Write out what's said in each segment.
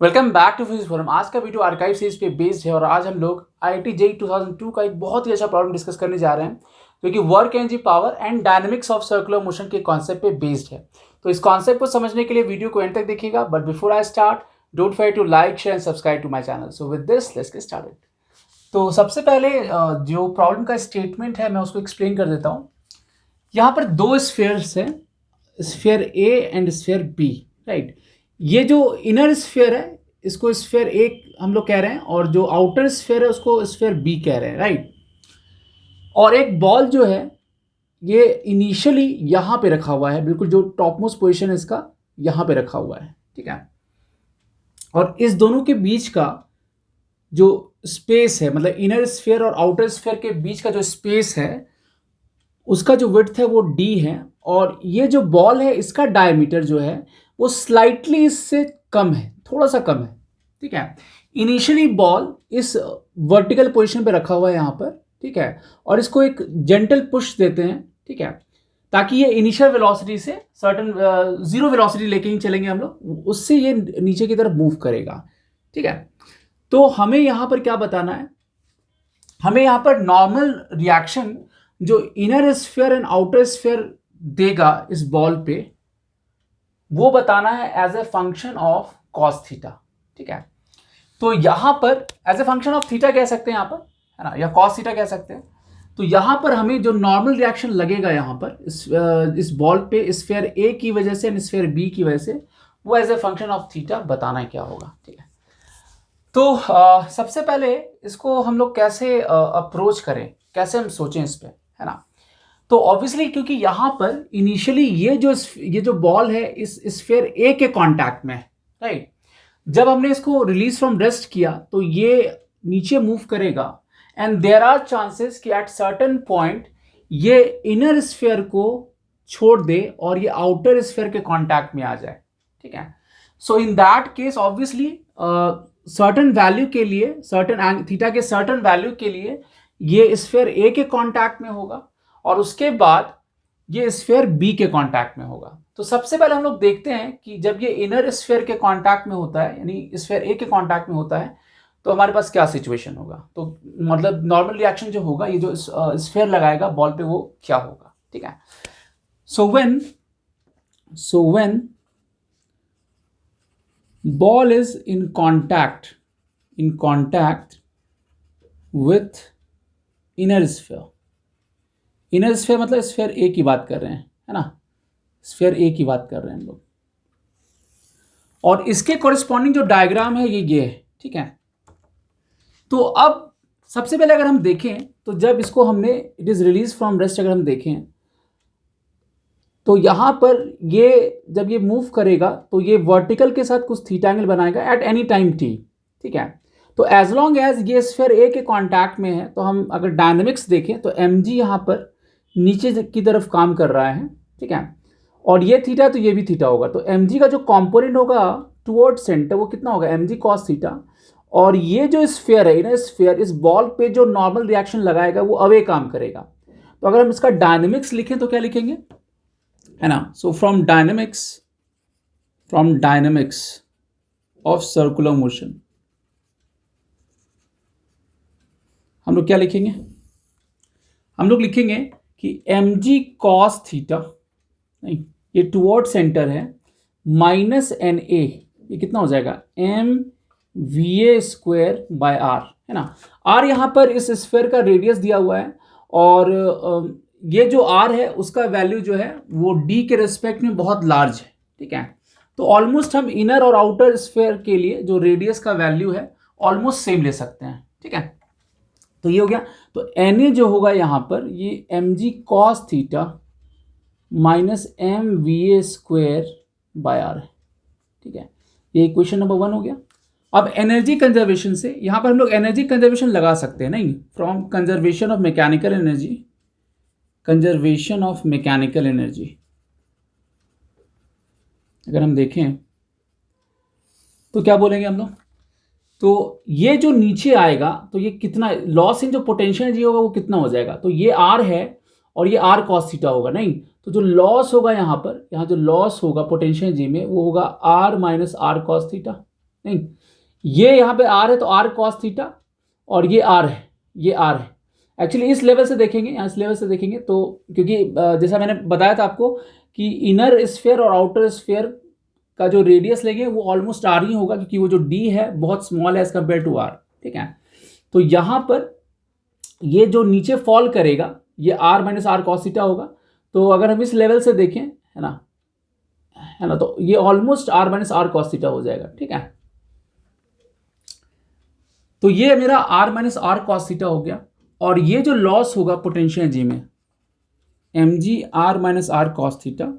Welcome back to physics forum. आज का video archive series पे बेस्ड है और आज हम लोग आईआईटी जेईई 2002 का एक बहुत ही अच्छा प्रॉब्लम डिस्कस करने जा रहे हैं जो कि work energy power and dynamics of circular motion के कॉन्सेप्ट पे बेस्ड है। तो इस कॉन्सेप्ट को समझने के लिए वीडियो को एंड तक देखिएगा। But before I start, don't forget to like, share and subscribe to my channel. So with this let's get started. तो सबसे पहले जो प्रॉब्लम का स्टेटमेंट है मैं उसको एक्सप्लेन कर देता हूँ। यहाँ पर दो स्फीयर्स हैं, sphere A and sphere B, right. ये जो इनर स्फीयर है इसको स्फीयर ए हम लोग कह रहे हैं और जो आउटर स्फीयर है उसको स्फीयर बी कह रहे हैं, राइट। और एक बॉल जो है ये इनिशियली यहाँ पे रखा हुआ है, बिल्कुल जो टॉप मोस्ट पोजिशन है इसका यहाँ पे रखा हुआ है, ठीक है। और इस दोनों के बीच का जो स्पेस है, मतलब इनर स्फीयर और आउटर स्फीयर के बीच का जो स्पेस है उसका जो विड्थ है वो d है। और ये जो बॉल है इसका डायमीटर जो है वो स्लाइटली इससे कम है, थोड़ा सा कम है, ठीक है। इनिशियली बॉल इस वर्टिकल पोजीशन पे रखा हुआ है यहाँ पर, ठीक है। और इसको एक जेंटल पुश देते हैं, ठीक है, ताकि ये इनिशियल वेलोसिटी से सर्टन जीरो वेलोसिटी लेके ही चलेंगे हम लोग, उससे ये नीचे की तरफ मूव करेगा, ठीक है। तो हमें यहाँ पर क्या बताना है, हमें यहाँ पर नॉर्मल रिएक्शन जो inner sphere and outer sphere देगा इस बॉल पे वो बताना है as a function of cos theta, ठीक है। तो यहां पर as a function of theta कह सकते हैं यहाँ पर, है ना, या कॉस थीटा कह सकते हैं। तो यहां पर हमें जो नॉर्मल रिएक्शन लगेगा यहाँ पर इस बॉल पे स्फीयर ए की वजह से एंड स्फीयर बी की वजह से, वो as a function of theta बताना है क्या होगा, ठीक है। तो सबसे पहले इसको हम लोग कैसे अप्रोच करें, कैसे हम सोचें इस पे, है ना। तो ऑब्वियसली क्योंकि यहाँ पर इनिशियली ये जो बॉल है इस स्फीयर ए के कांटेक्ट में है, राइट। जब हमने इसको रिलीज फ्रॉम रेस्ट किया तो ये नीचे मूव करेगा एंड देयर आर चांसेस कि एट सर्टेन पॉइंट ये इनर स्फीयर को छोड़ दे और ये आउटर स्फीयर के कांटेक्ट में आ जाए, ठीक है। So in that case obviously certain value के लिए, सर्टेन थीटा के सर्टेन वैल्यू के लिए ये स्फीयर ए के कांटेक्ट में होगा और उसके बाद ये स्फीयर बी के कांटेक्ट में होगा। तो सबसे पहले हम लोग देखते हैं कि जब ये इनर स्फीयर के कांटेक्ट में होता है, यानी स्फीयर ए के कांटेक्ट में होता है, तो हमारे पास क्या सिचुएशन होगा। तो मतलब नॉर्मल रिएक्शन जो होगा, ये जो स्फीयर लगाएगा बॉल पे वो क्या होगा, ठीक है। So when ball is in contact with inner sphere, inner sphere मतलब स्फीयर ए की बात कर रहे हैं, है ना, स्फीयर ए की बात कर रहे हैं हम लोग। और इसके कॉरेस्पॉन्डिंग जो डायग्राम है ये है, ठीक है। तो अब सबसे पहले अगर हम देखें तो जब इसको हमने it is release from rest अगर हम देखें तो यहां पर ये जब ये मूव करेगा तो ये वर्टिकल के साथ कुछ थीटा एंगल बनाएगा एट एनी टाइम टी, ठीक है। तो एज लॉन्ग एज ये स्फीयर ए के कांटेक्ट में है तो हम अगर डायनेमिक्स देखें तो एम जी यहाँ पर नीचे की तरफ काम कर रहा है, ठीक है। और ये थीटा तो ये भी थीटा होगा, तो एम जी का जो कॉम्पोनेंट होगा टुवर्ड सेंटर वो कितना होगा, एम जी कॉस थीटा। और ये जो स्फीयर है, इनर स्फीयर, इस बॉल पे जो नॉर्मल रिएक्शन लगाएगा वो अवे काम करेगा। तो अगर हम इसका डायनेमिक्स लिखें तो क्या लिखेंगे, है ना। So from dynamics of circular motion हम लोग क्या लिखेंगे, हम लोग लिखेंगे कि एम जी कॉस थीटा, नहीं ये टुवर्ड सेंटर है, माइनस एन ए, ये कितना हो जाएगा, M V A square by R, है ना। आर यहाँ पर इस स्फीयर का रेडियस दिया हुआ है और ये जो आर है उसका वैल्यू जो है वो डी के रेस्पेक्ट में बहुत लार्ज है, ठीक है। तो ऑलमोस्ट हम इनर और आउटर स्फीयर के लिए जो रेडियस का वैल्यू है ऑलमोस्ट सेम ले सकते हैं, ठीक है। तो ये हो गया। तो एन ए जो होगा यहाँ पर ये M G cos theta minus M V A square by R है, ठीक है। ये इक्वेशन नंबर 1 हो गया। अब एनर्जी कंजर्वेशन से यहाँ पर हम लोग एनर्जी कंजर्वेशन लगा सकते हैं, नहीं, from conservation of mechanical energy, conservation of mechanical energy अगर हम देखें तो क्या बोलेंगे हम लोग, तो ये जो नीचे आएगा तो ये कितना लॉस इन जो पोटेंशियल एनर्जी होगा वो कितना हो जाएगा, तो ये आर है और ये आर कॉस थीटा होगा, नहीं। तो जो लॉस होगा यहाँ पर, यहाँ जो लॉस होगा पोटेंशियल एनर्जी में वो होगा R minus R cos theta, नहीं, ये यहाँ पे आर है तो आर कॉस थीटा, और ये आर है, ये आर है। एक्चुअली इस लेवल से देखेंगे, यहाँ इस लेवल से देखेंगे तो, क्योंकि जैसा मैंने बताया था आपको कि इनर स्फीयर और आउटर स्फीयर का जो रेडियस लेंगे वो ऑलमोस्ट आर ही होगा, क्योंकि वो जो डी है बहुत स्मॉल है एज कम्पेयर टू आर, ठीक है। तो यहाँ पर ये जो नीचे फॉल करेगा ये R minus R cos theta होगा। तो अगर हम इस लेवल से देखें, है ना, तो ये almost R minus R cos theta हो जाएगा, ठीक है। तो ये मेरा R minus R cos theta हो गया, और ये जो लॉस होगा पोटेंशियल एनर्जी में M G R minus R cos theta,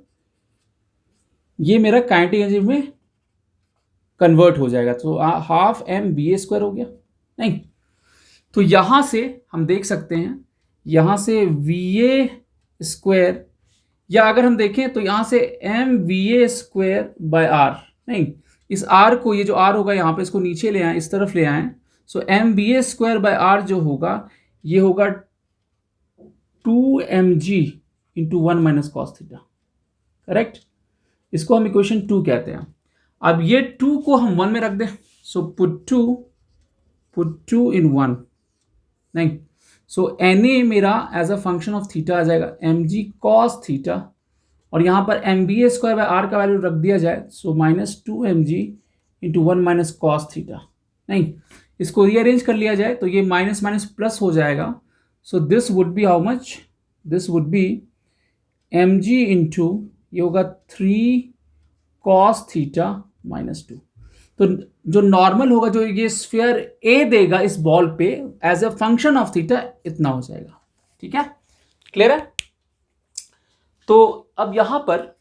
ये मेरा काइनेटिक एनर्जी में कन्वर्ट हो जाएगा। तो half M B A square हो गया, नहीं। तो यहां से हम देख सकते हैं, यहां से वी ए स्क्वायर, या अगर हम देखें तो यहां से M V A square by R, नहीं, इस आर को, ये जो आर होगा यहाँ पे, इसको नीचे ले आए, इस तरफ ले आए। So M B A square by R जो होगा ये होगा 2mg into 1 minus cos theta, correct. इसको हम इक्वेशन 2 कहते हैं। अब ये 2 को हम 1 में रख दें, सो पुट 2 इन 1, नहीं। सो एन ए मेरा as a function of theta आ जाएगा एम जी कॉस थीटा, और यहाँ पर M B A square by R का वैल्यू रख दिया जाए, so -2mg into 1 minus cos theta, नहीं। इसको रीअरेंज कर लिया जाए तो ये माइनस माइनस प्लस हो जाएगा। So this would B how much, this would B mg into, ये होगा 3 कॉस थीटा -2। तो जो नॉर्मल होगा, जो ये स्फीयर ए देगा इस बॉल पे as a function of theta, इतना हो जाएगा, ठीक है, क्लियर है। तो अब यहां पर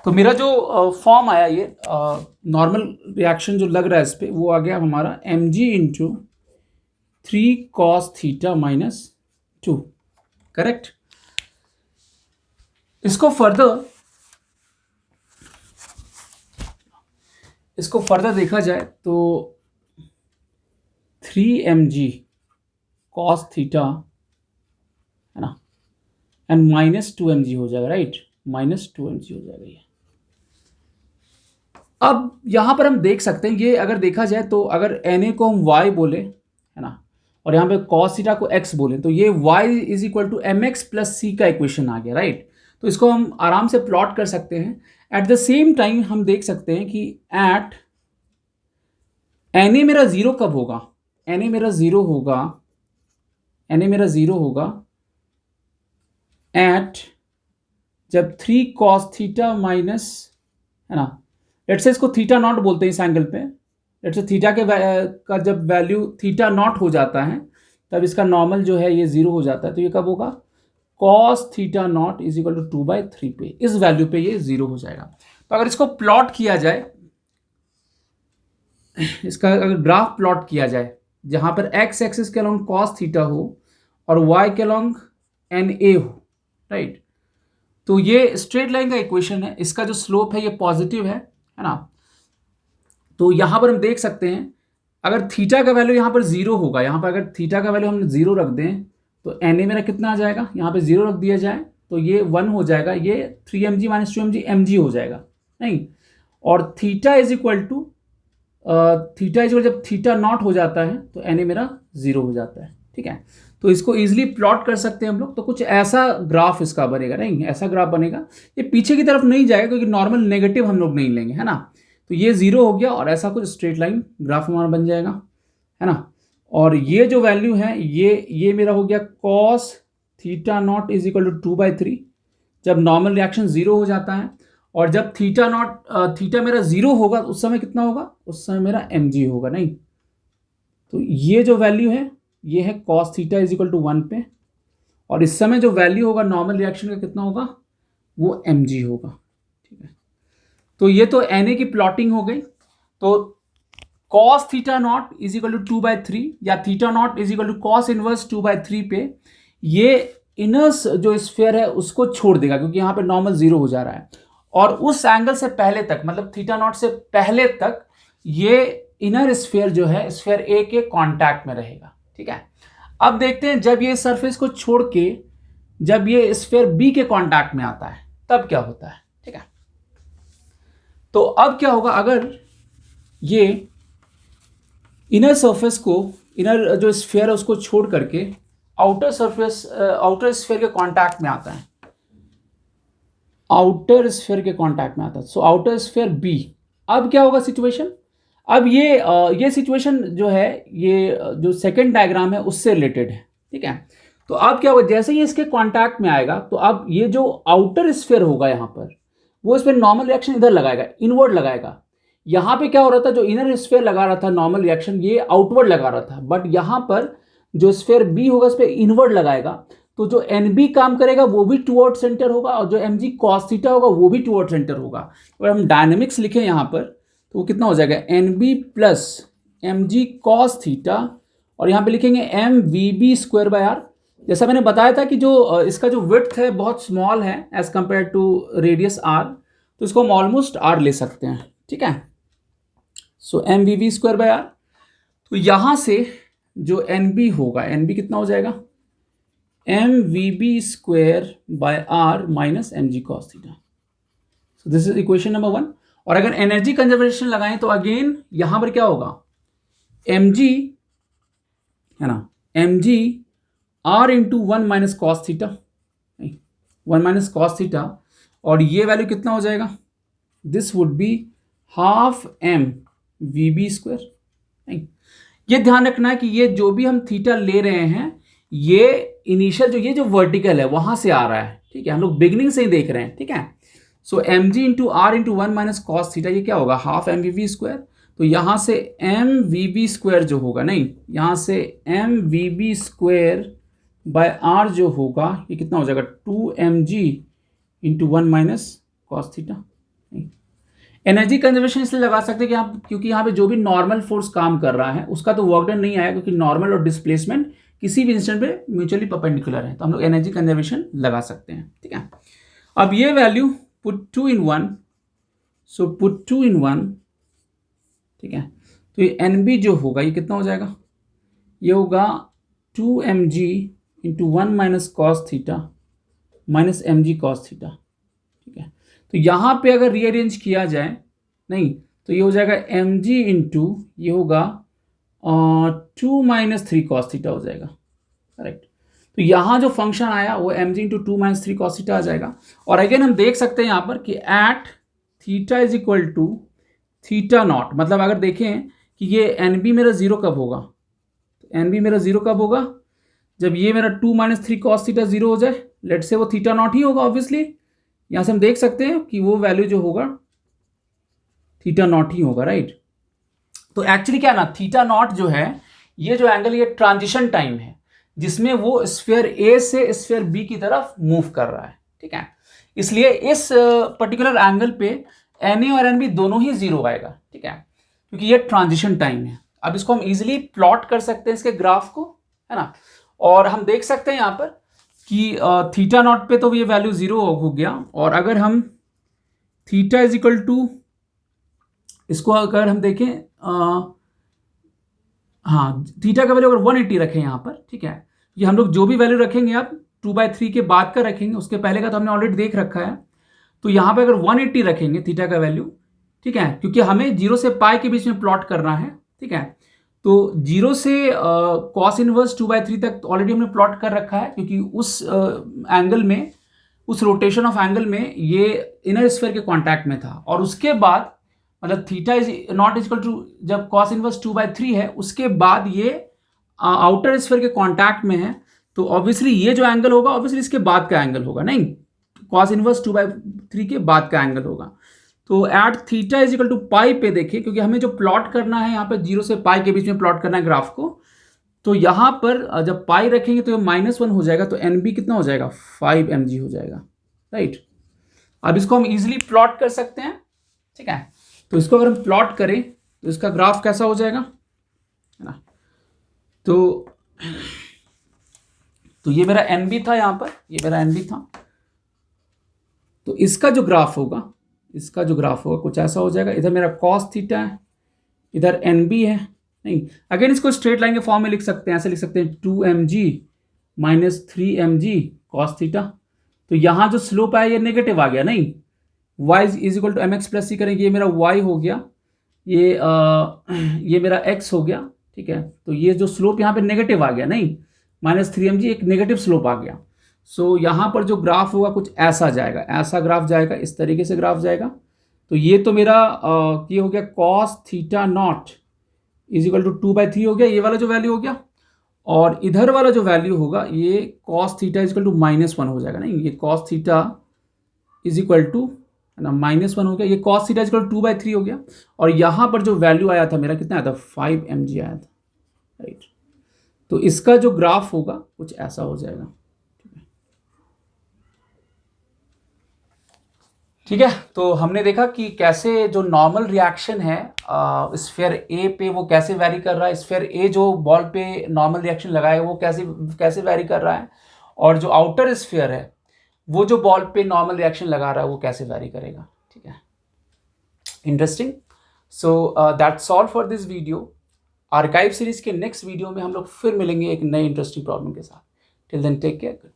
तो मेरा जो फॉर्म आया, ये नॉर्मल रिएक्शन जो लग रहा है इस पे, वो आ गया हमारा M G into 3 cos theta -2, correct. इसको फर्दर देखा जाए तो 3mg कॉस थीटा, है ना, एंड -2mg हो जाएगा, राइट, -2mg हो जाएगा ये। अब यहां पर हम देख सकते हैं, ये अगर देखा जाए तो अगर na को हम y बोले, है ना, और यहाँ पे cos थीटा को x बोले, तो ये y is equal to M X plus C का इक्वेशन आ गया, राइट। तो इसको हम आराम से प्लॉट कर सकते हैं। एट द सेम टाइम हम देख सकते हैं कि एट na मेरा जीरो कब होगा, na मेरा जीरो होगा एट जब 3 cos थीटा माइनस, है ना, लेट्स से इसको थीटा नॉट बोलते हैं इस एंगल पे। लेट्स से थीटा का जब वैल्यू थीटा नॉट हो जाता है तब इसका नॉर्मल जो है ये 0 हो जाता है। तो ये कब होगा, cos theta not is equal to 2/3 पे, इस वैल्यू पे ये 0 हो जाएगा। तो अगर इसको प्लॉट किया जाए, इसका अगर ग्राफ प्लॉट किया जाए जहां पर x एक्सिस के अलोंग cos थीटा हो और y के अलोंग na हो, राइट, तो ये स्ट्रेट लाइन का इक्वेशन है। इसका जो स्लोप है ये पॉजिटिव है ना। तो यहां पर हम देख सकते हैं अगर थीटा का वैल्यू यहां पर 0 होगा, यहां पर अगर थीटा का वैल्यू हम 0 रख दें तो na मेरा कितना आ जाएगा, यहां पे 0 रख दिया जाए तो ये 1 हो जाएगा, ये 3mg - 2mg mg हो जाएगा, नहीं। और थीटा इज इक्वल टू जब थीटा नॉट हो जाता है तो na मेरा 0 हो जाता है, ठीक है। तो इसको इजीली प्लॉट कर सकते हैं हम लोग। तो कुछ ऐसा ग्राफ इसका बनेगा, नहीं, ऐसा ग्राफ बनेगा, ये पीछे की तरफ नहीं जाएगा क्योंकि नॉर्मल नेगेटिव हम लोग नहीं लेंगे, है ना। तो ये 0 हो गया और ऐसा कुछ स्ट्रेट लाइन ग्राफ हमारा बन जाएगा, है ना। और ये जो वैल्यू है ये मेरा हो गया cos theta not is equal to 2/3 जब नॉर्मल रिएक्शन 0 हो जाता है। और जब थीटा मेरा 0 होगा उस समय कितना होगा, उस समय मेरा mg होगा, नहीं। तो ये जो वैल्यू है ये है cos theta is equal to 1 पे, और इस समय जो वैल्यू होगा नॉर्मल रिएक्शन का कितना होगा, वो mg होगा, ठीक है। तो ये तो na की प्लॉटिंग हो गई। तो cos theta not is equal to 2/3 या theta not is equal to cos inverse 2/3 पे ये इनर्स जो स्फीयर है उसको छोड़ देगा क्योंकि यहाँ पे नॉर्मल 0 हो जा रहा है। और उस एंगल से पहले तक, मतलब थीटा नॉट से पहले तक ये इनर स्फीयर जो है स्फीयर ए के कांटेक्ट में रहेगा, ठीक है। अब देखते हैं जब ये सरफेस को छोड़ के जब ये स्फीयर बी के कांटेक्ट में आता है तब क्या होता है, ठीक है। तो अब क्या होगा, अगर ये इनर सरफेस को, इनर जो स्फीयर है उसको छोड़ करके आउटर सरफेस, आउटर स्फीयर के कांटेक्ट में आता है, आउटर स्फीयर के कांटेक्ट में आता है, सो आउटर स्फीयर बी। अब क्या होगा सिचुएशन, अब ये सिचुएशन जो है, ये जो सेकंड डायग्राम है उससे रिलेटेड है, ठीक है। तो अब क्या होगा, जैसे ही इसके कांटेक्ट में आएगा तो अब ये जो आउटर स्फीयर होगा यहाँ पर, वो इस पर नॉर्मल रिएक्शन इधर लगाएगा, इनवर्ड लगाएगा। यहाँ पे क्या हो रहा था, जो इनर स्फीयर लगा रहा था नॉर्मल रिएक्शन, ये आउटवर्ड लगा रहा था, बट यहाँ पर जो स्फीयर बी होगा इस पर इनवर्ड लगाएगा, तो जो एन बी काम करेगा वो भी टुवर्ड सेंटर होगा, और जो एम जी कॉस थीटा होगा वो भी टुवर्ड सेंटर होगा। अगर हम डायनेमिक्स लिखें यहाँ पर तो वो कितना हो जाएगा, N B plus M G cos theta, और यहाँ पे लिखेंगे M V B square by R. जैसा मैंने बताया था कि जो इसका जो विड्थ है बहुत स्मॉल है as compare to radius R, तो इसको हम ऑलमोस्ट आर ले सकते हैं, ठीक है। So M V B square by R, तो यहाँ से जो एन बी होगा, एन बी कितना हो जाएगा, M V B square by R minus M G cos theta. So this is equation number 1। और अगर एनर्जी कंजर्वेशन लगाएं तो अगेन यहां पर क्या होगा, एम जी है ना, M G R into 1 minus cos theta, 1 minus cos theta, और ये वैल्यू कितना हो जाएगा, this would be half M V B square. ये ध्यान रखना है कि ये जो भी हम थीटा ले रहे हैं, ये इनिशियल जो ये जो वर्टिकल है वहां से आ रहा है, ठीक है, हम लोग बिगिनिंग से ही देख रहे हैं, ठीक है। So M G into R into 1 minus cos theta, ये क्या होगा, half M V B square. तो यहां से एम वी बी स्क्वायर जो होगा, नहीं, यहां से M V B square by R जो होगा, ये कितना हो जाएगा, 2 M G into 1 minus cos theta. Energy conservation इसलिए लगा सकते हैं कि क्योंकि यहाँ पे जो भी नॉर्मल फोर्स काम कर रहा है उसका तो वर्क डन नहीं आया, क्योंकि नॉर्मल और डिस्प्लेसमेंट किसी भी इंस्टेंट पे म्यूचुअली परपेंडिकुलर है, तो हम लोग एनर्जी कंजर्वेशन लगा सकते हैं, ठीक है। अब ये value put 2 in 1, so put 2 in 1, ठीक है। तो ये एन बी जो होगा ये कितना हो जाएगा, ये होगा 2 M G into 1 minus cos theta minus M G cos theta, ठीक है। तो यहाँ पे अगर रीअरेंज किया जाए, नहीं, तो ये हो जाएगा एम जी इंटू, ये होगा 2 माइनस 3 कॉस थीटा हो जाएगा, करेक्ट। तो यहाँ जो फंक्शन आया वो M G into 2 minus 3 cos theta आ जाएगा। और अगेन हम देख सकते हैं यहाँ पर कि at theta is equal to theta not, मतलब अगर देखें कि ये एन बी मेरा जीरो कब होगा, तो एन बी मेरा जीरो कब होगा, जब ये मेरा 2 माइनस 3 कॉस थीटा जीरो हो जाए, लेट से वो थीटा नॉट ही होगा ऑब्वियसली। यहां से हम देख सकते हैं कि वो वैल्यू जो होगा थीटा नॉट ही होगा, राइट। तो एक्चुअली क्या ना, थीटा नॉट जो है, ये जो एंगल, ये ट्रांजिशन टाइम है जिसमें वो स्फीयर ए से स्फीयर बी की तरफ मूव कर रहा है, ठीक है। इसलिए इस पर्टिकुलर एंगल पे एन ए और एन बी दोनों ही जीरो आएगा, ठीक है, क्योंकि ये ट्रांजिशन टाइम है। अब इसको हम इजीली प्लॉट कर सकते हैं इसके ग्राफ को, है ना। और हम देख सकते हैं यहाँ पर कि थीटा नॉट पे तो ये वैल्यू जीरो हो गया, और अगर हम थीटा इज इक्वल टू, इसको अगर हम देखें, हाँ, थीटा का वैल्यू अगर 180 रखें यहाँ पर, ठीक है, ये हम लोग जो भी वैल्यू रखेंगे आप 2/3 के बाद का रखेंगे, उसके पहले का तो हमने ऑलरेडी देख रखा है। तो यहाँ पे अगर 180 रखेंगे थीटा का वैल्यू, ठीक है, क्योंकि हमें 0 से पाई के बीच में प्लॉट करना है, ठीक है। तो 0 से कॉस इनवर्स 2/3 तक ऑलरेडी हमने प्लॉट कर रखा है, क्योंकि उस एंगल में, उस रोटेशन ऑफ एंगल में ये इनर स्फीयर के कांटेक्ट में था। और उसके बाद मतलब theta is not equal to, जब कॉस इनवर्स 2/3 है, उसके बाद ये आउटर स्फीयर के कांटेक्ट में है, तो ऑब्वियसली ये जो एंगल होगा ऑब्वियसली इसके बाद का एंगल होगा, नहीं, कॉस इनवर्स 2/3 के बाद का एंगल होगा। तो at theta is equal to pi पे देखिए, क्योंकि हमें जो प्लॉट करना है यहाँ पे 0 से पाई के बीच में प्लॉट करना है ग्राफ को, तो यहाँ पर जब पाई रखेंगे तो ये -1 हो जाएगा, तो एन बी कितना हो जाएगा, 5 mg हो जाएगा, राइट। अब इसको हम इजिली प्लॉट कर सकते हैं, ठीक है। तो इसको अगर हम प्लॉट करें तो इसका ग्राफ कैसा हो जाएगा, है ना। तो ये मेरा एन बी था, यहाँ पर ये मेरा एन बी था, तो इसका जो ग्राफ होगा, इसका जो ग्राफ होगा कुछ ऐसा हो जाएगा। इधर मेरा कॉस थीटा है, इधर एन बी है, नहीं, अगेन इसको स्ट्रेट लाइन के फॉर्म में लिख सकते हैं, ऐसे लिख सकते हैं 2 mg minus 3 mg cos theta. तो यहाँ जो स्लोप आया ये नेगेटिव आ गया, नहीं, y is equal to M X plus C करेंगे, ये मेरा y हो गया, ये मेरा x हो गया, ठीक है। तो ये जो स्लोप यहाँ पे नेगेटिव आ गया, नहीं, -3mg एक नेगेटिव स्लोप आ गया। सो यहाँ पर जो ग्राफ होगा कुछ ऐसा जाएगा, ऐसा ग्राफ जाएगा, इस तरीके से ग्राफ जाएगा। तो ये तो मेरा ये हो गया cos theta not is equal to 2/3 हो गया, ये वाला जो वैल्यू हो गया। और इधर वाला जो वैल्यू होगा ये cos theta is equal to -1 हो जाएगा, नहीं, ये cos theta is equal to, है ना, -1 हो गया, ये cos theta is equal to 2/3 हो गया। और यहाँ पर जो वैल्यू आया था मेरा कितना आया था, 5mg आया था, राइट। तो इसका जो ग्राफ होगा कुछ ऐसा हो जाएगा, ठीक है। तो हमने देखा कि कैसे जो नॉर्मल रिएक्शन है स्फीयर ए पे वो कैसे वैरी कर रहा है, स्फीयर ए जो बॉल पे नॉर्मल रिएक्शन लगाएगा वो कैसे कैसे वैरी कर रहा है, और जो आउटर स्फीयर है वो जो बॉल पे नॉर्मल रिएक्शन लगा रहा है वो कैसे वैरी करेगा, ठीक है। Interesting. So that's all for this video. Archive series के नेक्स्ट वीडियो में हम लोग फिर मिलेंगे एक नए इंटरेस्टिंग प्रॉब्लम के साथ। Till then take care.